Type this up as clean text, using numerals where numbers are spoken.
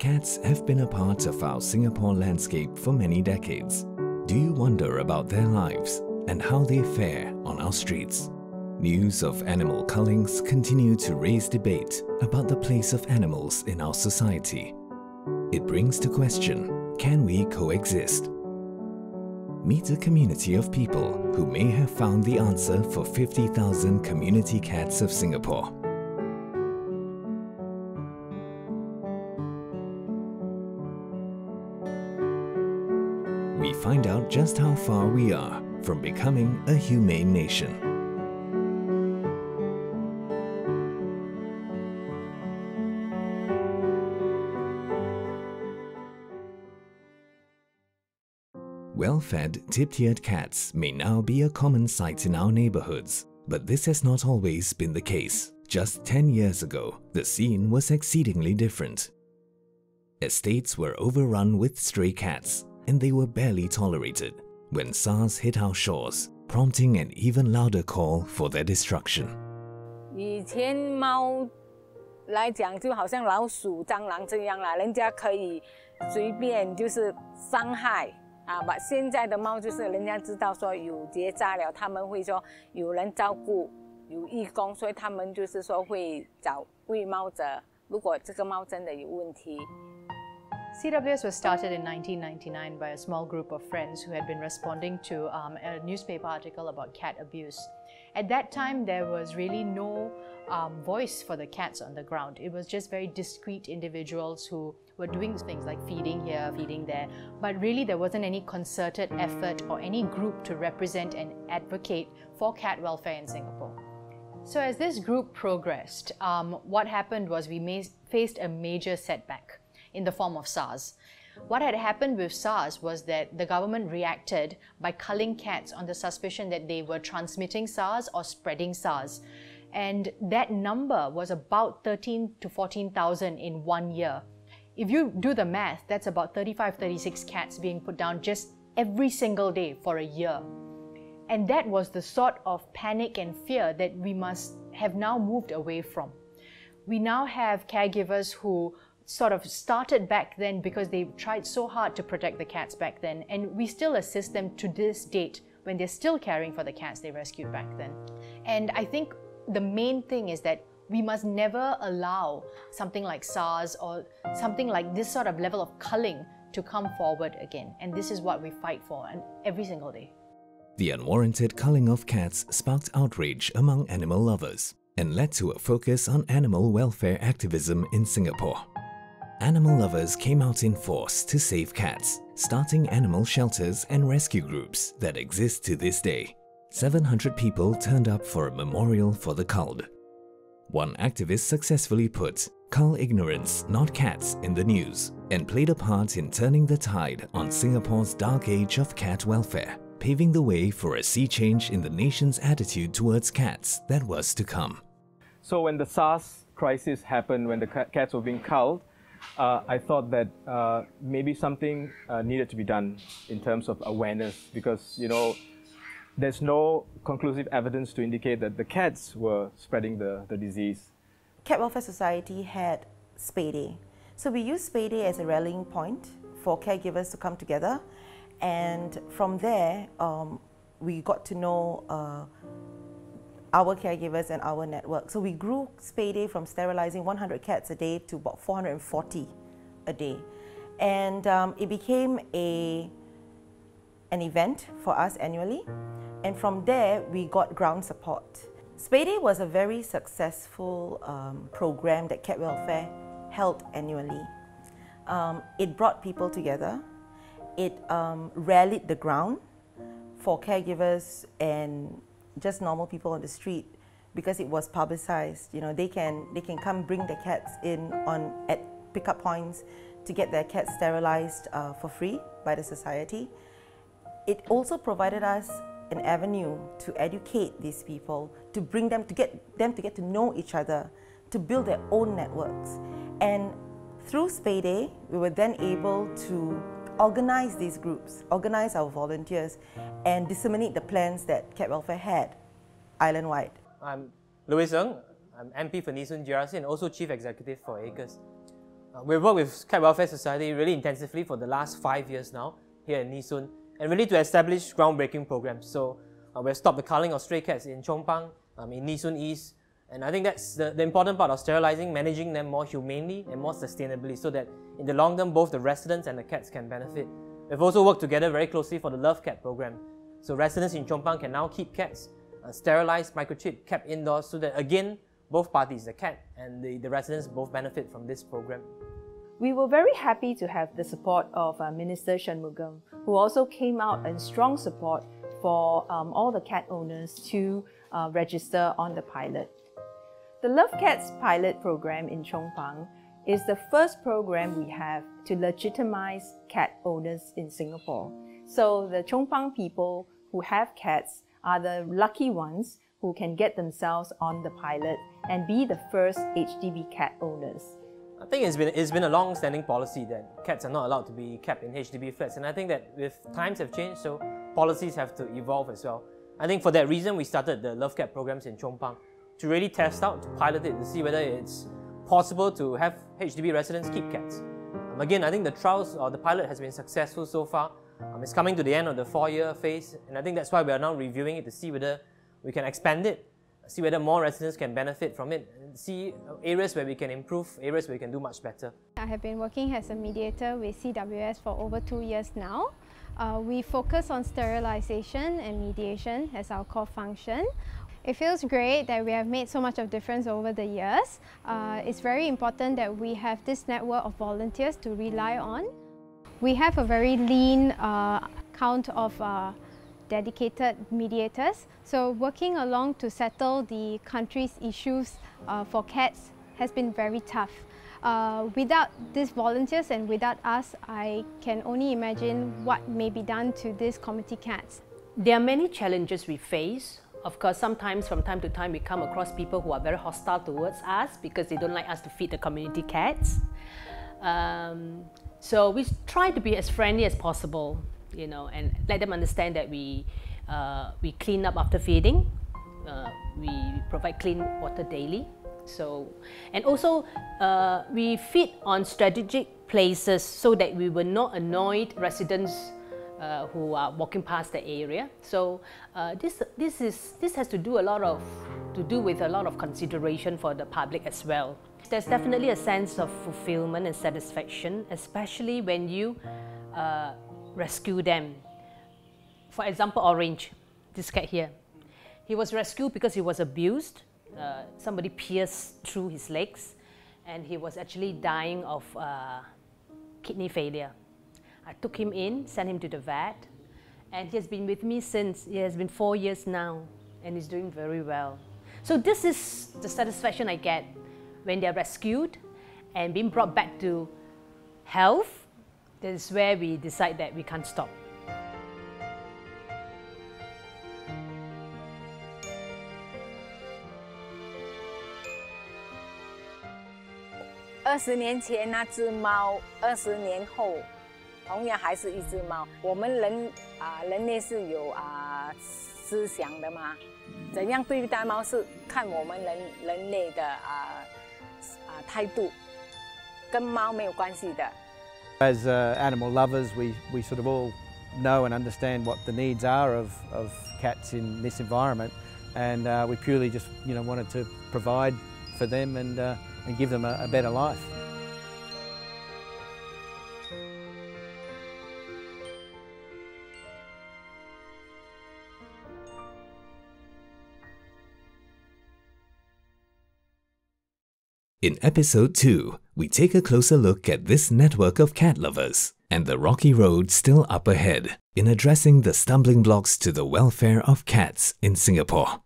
Cats have been a part of our Singapore landscape for many decades. Do you wonder about their lives and how they fare on our streets? News of animal cullings continue to raise debate about the place of animals in our society. It brings to question, can we coexist? Meet a community of people who may have found the answer for 50,000 community cats of Singapore. We find out just how far we are from becoming a humane nation. Well-fed, tip-eared cats may now be a common sight in our neighborhoods, but this has not always been the case. Just 10 years ago, the scene was exceedingly different. Estates were overrun with stray cats, and they were barely tolerated when SARS hit our shores, prompting an even louder call for their destruction. 以前猫来讲，就好像老鼠、蟑螂这样啦，人家可以随便就是伤害。 把现在的猫就是人家知道说有结扎了，他们会说有人照顾，有义工，所以他们就是说会找喂猫者。如果这个猫真的有问题。 CWS was started in 1999 by a small group of friends who had been responding to a newspaper article about cat abuse. At that time, there was really no voice for the cats on the ground. It was just very discreet individuals who were doing things like feeding here, feeding there, but really there wasn't any concerted effort or any group to represent and advocate for cat welfare in Singapore. So as this group progressed, what happened was we faced a major setback in the form of SARS. What had happened with SARS was that the government reacted by culling cats on the suspicion that they were transmitting SARS or spreading SARS. And that number was about 13 to 14,000 in 1 year. If you do the math, that's about 35, 36 cats being put down just every single day for a year. And that was the sort of panic and fear that we must have now moved away from. We now have caregivers who sort of started back then because they tried so hard to protect the cats back then, and we still assist them to this date when they're still caring for the cats they rescued back then. And I think the main thing is that we must never allow something like SARS or something like this sort of level of culling to come forward again, and this is what we fight for every single day. The unwarranted culling of cats sparked outrage among animal lovers and led to a focus on animal welfare activism in Singapore. Animal lovers came out in force to save cats, starting animal shelters and rescue groups that exist to this day. 700 people turned up for a memorial for the culled. One activist successfully put "Cull ignorance, not cats" in the news and played a part in turning the tide on Singapore's dark age of cat welfare, paving the way for a sea change in the nation's attitude towards cats that was to come. So when the SARS crisis happened, when the cats were being culled, I thought that maybe something needed to be done in terms of awareness, because there's no conclusive evidence to indicate that the cats were spreading the disease. Cat Welfare Society had Spay Day. So we used Spay Day as a rallying point for caregivers to come together, and from there we got to know our caregivers and our network. So we grew Spay Day from sterilizing 100 cats a day to about 440 a day. And it became an event for us annually. And from there, we got ground support. Spay Day was a very successful program that Cat Welfare held annually. It brought people together. It rallied the ground for caregivers and just normal people on the street, because it was publicized. They can come bring their cats in at pickup points to get their cats sterilized for free by the society. It also provided us an avenue to educate these people, to bring them to get to know each other, to build their own networks. And through Spay Day, we were then able to organize these groups, organize our volunteers, and disseminate the plans that Cat Welfare had island-wide. I'm Louis Ng. I'm MP for Nee Soon GRC and also Chief Executive for ACRES. We've worked with Cat Welfare Society really intensively for the last 5 years now here in Nee Soon, and really to establish groundbreaking programs. So we've stopped the culling of stray cats in Chong Pang, in Nee Soon East, and I think that's the important part of sterilising, managing them more humanely and more sustainably, so that in the long term both the residents and the cats can benefit. We've also worked together very closely for the Love Cat program. So residents in Chong Pang can now keep cats sterilised, microchipped, kept indoors, so that again both parties, the cat and the residents, both benefit from this program. We were very happy to have the support of Minister Shanmugam, who also came out in strong support for all the cat owners to register on the pilot. The Love Cats pilot program in Chong Pang is the first program we have to legitimize cat owners in Singapore. So the Chong Pang people who have cats are the lucky ones who can get themselves on the pilot and be the first HDB cat owners. I think it's been a long-standing policy that cats are not allowed to be kept in HDB flats, and I think that with times have changed, so policies have to evolve as well. I think for that reason we started the Love Cat programs in Chong Pang to really test out, to pilot it, to see whether it's possible to have HDB residents keep cats. Again, I think the trials or the pilot has been successful so far. It's coming to the end of the 4-year phase, and I think that's why we are now reviewing it to see whether we can expand it, see whether more residents can benefit from it, and see areas where we can improve, areas where we can do much better. I have been working as a mediator with CWS for over 2 years now. We focus on sterilisation and mediation as our core function. It feels great that we have made so much of difference over the years. It's very important that we have this network of volunteers to rely on. We have a very lean count of dedicated mediators. So working along to settle the country's issues for cats has been very tough. Without these volunteers and without us, I can only imagine what may be done to these community cats. There are many challenges we face. Of course, sometimes from time to time we come across people who are very hostile towards us because they don't like us to feed the community cats. So we try to be as friendly as possible, you know, and let them understand that we clean up after feeding. We provide clean water daily. So, and also we feed on strategic places so that we will not annoy residents who are walking past the area. So this has to do with a lot of consideration for the public as well. There's definitely a sense of fulfillment and satisfaction, especially when you rescue them. For example, Orange, this cat here. He was rescued because he was abused. Somebody pierced through his legs and he was actually dying of kidney failure. I took him in, sent him to the vet, and he has been with me since. It has been 4 years now, and he's doing very well. So this is the satisfaction I get when they're rescued and being brought back to health. This is where we decide that we can't stop.20年前那只猫，20年后同样还是一只猫。我们人类是有思想的嘛，怎样对待猫是看我们人类的态度，跟猫没有关系的。As animal lovers, we sort of all know and understand what the needs are of cats in this environment, and we purely just wanted to provide for them and give them a better life. In episode 2, we take a closer look at this network of cat lovers and the rocky road still up ahead in addressing the stumbling blocks to the welfare of cats in Singapore.